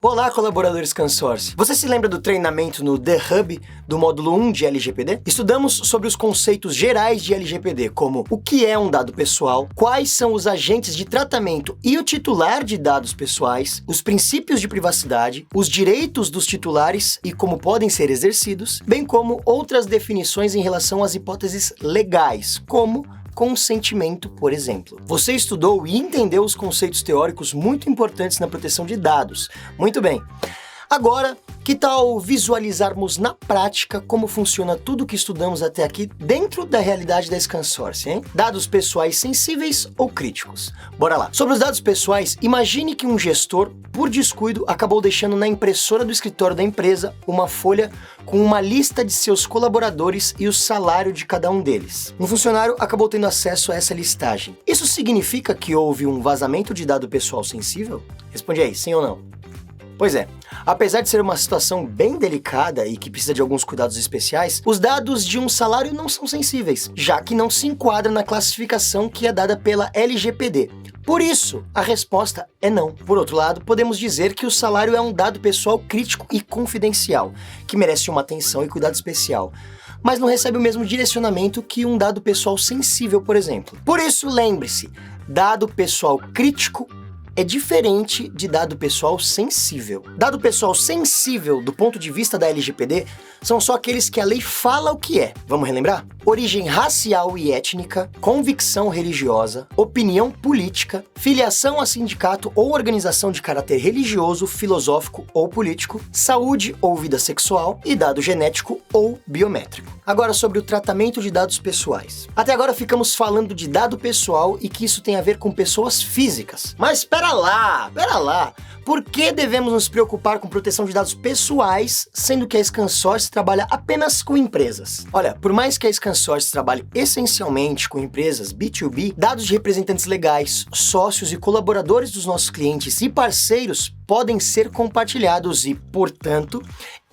Olá, colaboradores Scansource! Você se lembra do treinamento no The Hub do módulo 1 de LGPD? Estudamos sobre os conceitos gerais de LGPD, como o que é um dado pessoal, quais são os agentes de tratamento e o titular de dados pessoais, os princípios de privacidade, os direitos dos titulares e como podem ser exercidos, bem como outras definições em relação às hipóteses legais, como consentimento, por exemplo. Você estudou e entendeu os conceitos teóricos muito importantes na proteção de dados. Muito bem. Agora, que tal visualizarmos na prática como funciona tudo que estudamos até aqui dentro da realidade da Scansource, hein? Dados pessoais sensíveis ou críticos? Bora lá. Sobre os dados pessoais, imagine que um gestor, por descuido, acabou deixando na impressora do escritório da empresa uma folha com uma lista de seus colaboradores e o salário de cada um deles. Um funcionário acabou tendo acesso a essa listagem. Isso significa que houve um vazamento de dado pessoal sensível? Responde aí, sim ou não? Pois é, apesar de ser uma situação bem delicada e que precisa de alguns cuidados especiais, os dados de um salário não são sensíveis, já que não se enquadra na classificação que é dada pela LGPD. Por isso, a resposta é não. Por outro lado, podemos dizer que o salário é um dado pessoal crítico e confidencial, que merece uma atenção e cuidado especial, mas não recebe o mesmo direcionamento que um dado pessoal sensível, por exemplo. Por isso, lembre-se, dado pessoal crítico é diferente de dado pessoal sensível. Dado pessoal sensível, do ponto de vista da LGPD, são só aqueles que a lei fala o que é. Vamos relembrar? Origem racial e étnica, convicção religiosa, opinião política, filiação a sindicato ou organização de caráter religioso, filosófico ou político, saúde ou vida sexual e dado genético ou biométrico. Agora sobre o tratamento de dados pessoais. Até agora ficamos falando de dado pessoal e que isso tem a ver com pessoas físicas. Mas pera lá! Por que devemos nos preocupar com proteção de dados pessoais, sendo que a Scansource trabalha apenas com empresas? Olha, por mais que a Scansource trabalhe essencialmente com empresas B2B, dados de representantes legais, sócios e colaboradores dos nossos clientes e parceiros podem ser compartilhados e, portanto,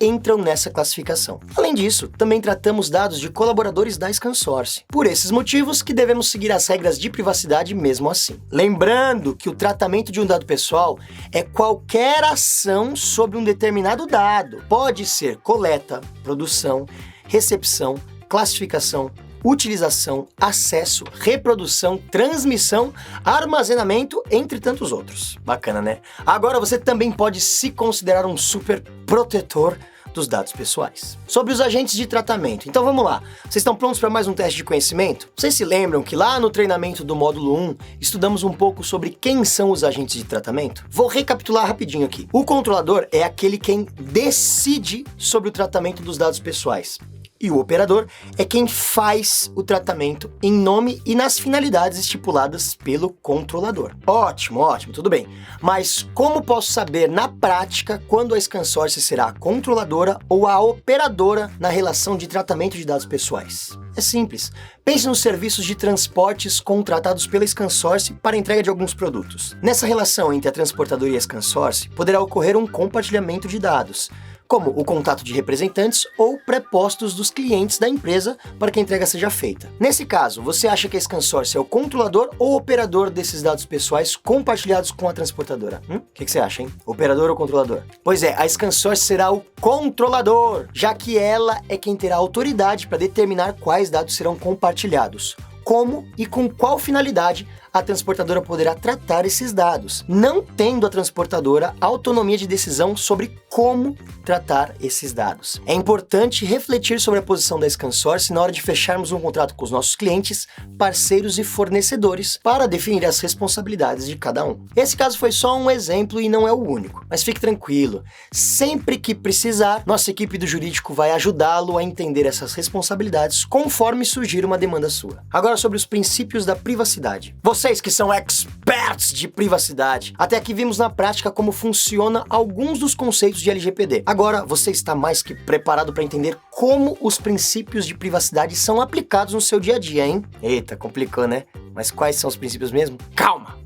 entram nessa classificação. Além disso, também tratamos dados de colaboradores da Scansource. Por esses motivos que devemos seguir as regras de privacidade mesmo assim. Lembrando que o tratamento de um dado pessoal é qualquer ação sobre um determinado dado. Pode ser coleta, produção, recepção, classificação, utilização, acesso, reprodução, transmissão, armazenamento, entre tantos outros. Bacana, né? Agora você também pode se considerar um super protetor dos dados pessoais. Sobre os agentes de tratamento. Então vamos lá. Vocês estão prontos para mais um teste de conhecimento? Vocês se lembram que lá no treinamento do módulo 1, estudamos um pouco sobre quem são os agentes de tratamento? Vou recapitular rapidinho aqui. O controlador é aquele quem decide sobre o tratamento dos dados pessoais. E o operador é quem faz o tratamento em nome e nas finalidades estipuladas pelo controlador. Ótimo, tudo bem. Mas como posso saber na prática quando a Scansource será a controladora ou a operadora na relação de tratamento de dados pessoais? É simples. Pense nos serviços de transportes contratados pela Scansource para a entrega de alguns produtos. Nessa relação entre a transportadora e a Scansource, poderá ocorrer um compartilhamento de dados, como o contato de representantes ou prepostos dos clientes da empresa para que a entrega seja feita. Nesse caso, você acha que a Scansource é o controlador ou operador desses dados pessoais compartilhados com a transportadora? O que você acha, hein? Operador ou controlador? Pois é, a Scansource será o controlador, já que ela é quem terá autoridade para determinar quais dados serão compartilhados, como e com qual finalidade a transportadora poderá tratar esses dados, não tendo a transportadora autonomia de decisão sobre como tratar esses dados. É importante refletir sobre a posição da Scansource na hora de fecharmos um contrato com os nossos clientes, parceiros e fornecedores para definir as responsabilidades de cada um. Esse caso foi só um exemplo e não é o único, mas fique tranquilo, sempre que precisar, nossa equipe do jurídico vai ajudá-lo a entender essas responsabilidades conforme surgir uma demanda sua. Agora sobre os princípios da privacidade. Vocês que são experts de privacidade, até aqui vimos na prática como funciona alguns dos conceitos de LGPD. Agora você está mais que preparado para entender como os princípios de privacidade são aplicados no seu dia a dia, hein? Eita, complicou, né? Mas quais são os princípios mesmo? Calma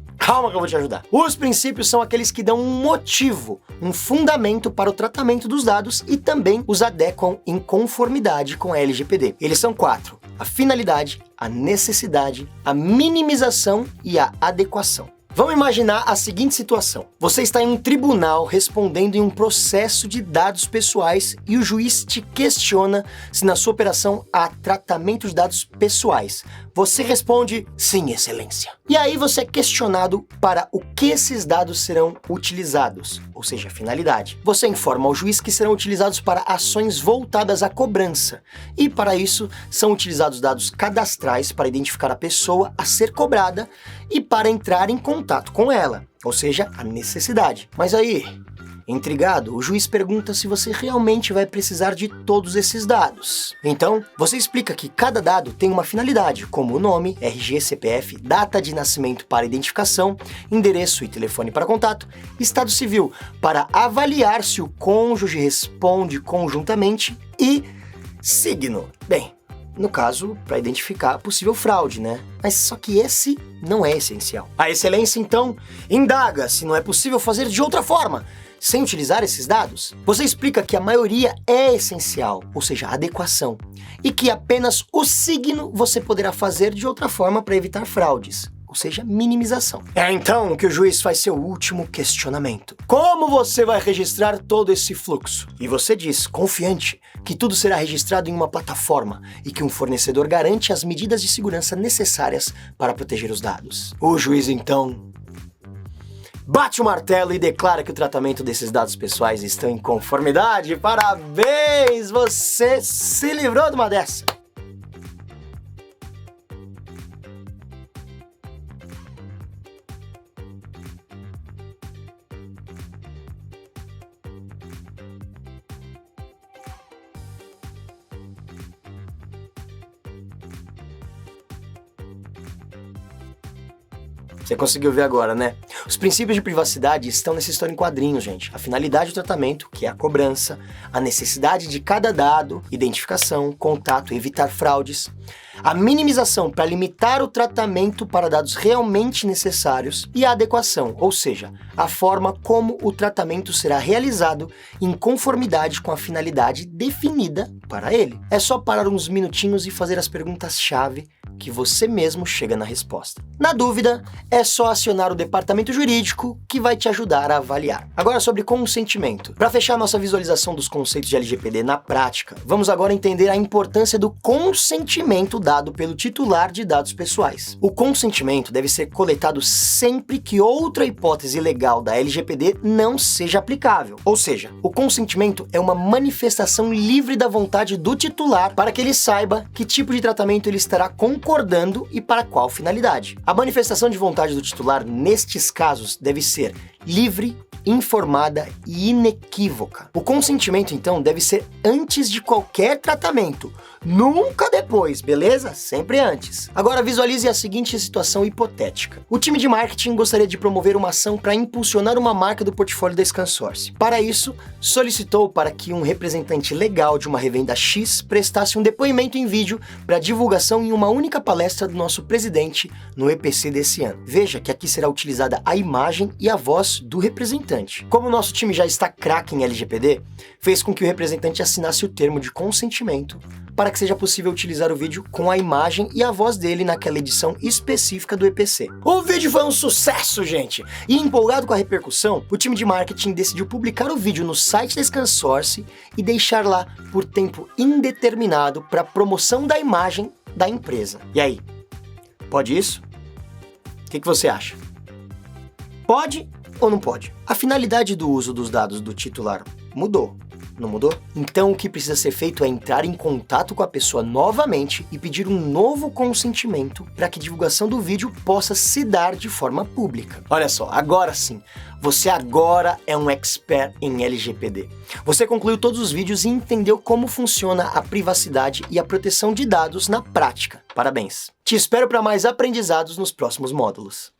que eu vou te ajudar. Os princípios são aqueles que dão um motivo, um fundamento para o tratamento dos dados e também os adequam em conformidade com a LGPD. Eles são 4: a finalidade, a necessidade, a minimização e a adequação. Vamos imaginar a seguinte situação. Você está em um tribunal respondendo em um processo de dados pessoais e o juiz te questiona se na sua operação há tratamento de dados pessoais. Você responde, sim, excelência. E aí você é questionado para o que esses dados serão utilizados, ou seja, a finalidade. Você informa ao juiz que serão utilizados para ações voltadas à cobrança. E para isso são utilizados dados cadastrais para identificar a pessoa a ser cobrada e para entrar em contato com ela, ou seja, a necessidade. Mas aí, intrigado, o juiz pergunta se você realmente vai precisar de todos esses dados. Então, você explica que cada dado tem uma finalidade, como o nome, RG, CPF, data de nascimento para identificação, endereço e telefone para contato, estado civil para avaliar se o cônjuge responde conjuntamente e signo. Bem, no caso, para identificar possível fraude, né? Mas só que esse não é essencial. A excelência, então, indaga se não é possível fazer de outra forma, sem utilizar esses dados. Você explica que a maioria é essencial, ou seja, a adequação, e que apenas o signo você poderá fazer de outra forma para evitar fraudes, ou seja, minimização. É então que o juiz faz seu último questionamento. Como você vai registrar todo esse fluxo? E você diz, confiante, que tudo será registrado em uma plataforma e que um fornecedor garante as medidas de segurança necessárias para proteger os dados. O juiz, então, bate o martelo e declara que o tratamento desses dados pessoais está em conformidade. Parabéns! Você se livrou de uma dessa! Você conseguiu ver agora, né? Os princípios de privacidade estão nessa história em quadrinhos, gente. A finalidade do tratamento, que é a cobrança, a necessidade de cada dado, identificação, contato, evitar fraudes, a minimização para limitar o tratamento para dados realmente necessários e a adequação, ou seja, a forma como o tratamento será realizado em conformidade com a finalidade definida para ele. É só parar uns minutinhos e fazer as perguntas-chave que você mesmo chega na resposta. Na dúvida, é só acionar o departamento jurídico que vai te ajudar a avaliar. Agora sobre consentimento. Para fechar nossa visualização dos conceitos de LGPD na prática, vamos agora entender a importância do consentimento dado pelo titular de dados pessoais. O consentimento deve ser coletado sempre que outra hipótese legal da LGPD não seja aplicável. Ou seja, o consentimento é uma manifestação livre da vontade do titular para que ele saiba que tipo de tratamento ele estará concordando e para qual finalidade. A manifestação de vontade do titular nestes casos deve ser livre, informada e inequívoca. O consentimento, então, deve ser antes de qualquer tratamento, nunca depois, beleza? Sempre antes. Agora visualize a seguinte situação hipotética. O time de marketing gostaria de promover uma ação para impulsionar uma marca do portfólio da ScanSource. Para isso, solicitou para que um representante legal de uma revenda X prestasse um depoimento em vídeo para divulgação em uma única palestra do nosso presidente no EPC desse ano. Veja que aqui será utilizada a imagem e a voz do representante. Como o nosso time já está craque em LGPD, fez com que o representante assinasse o termo de consentimento para que seja possível utilizar o vídeo com a imagem e a voz dele naquela edição específica do EPC. O vídeo foi um sucesso, gente! E empolgado com a repercussão, o time de marketing decidiu publicar o vídeo no site da ScanSource e deixar lá por tempo indeterminado para promoção da imagem da empresa. E aí, pode isso? O que você acha? Pode ou não pode? A finalidade do uso dos dados do titular mudou, não mudou? Então o que precisa ser feito é entrar em contato com a pessoa novamente e pedir um novo consentimento para que a divulgação do vídeo possa se dar de forma pública. Olha só, agora sim, você agora é um expert em LGPD. Você concluiu todos os vídeos e entendeu como funciona a privacidade e a proteção de dados na prática. Parabéns! Te espero para mais aprendizados nos próximos módulos.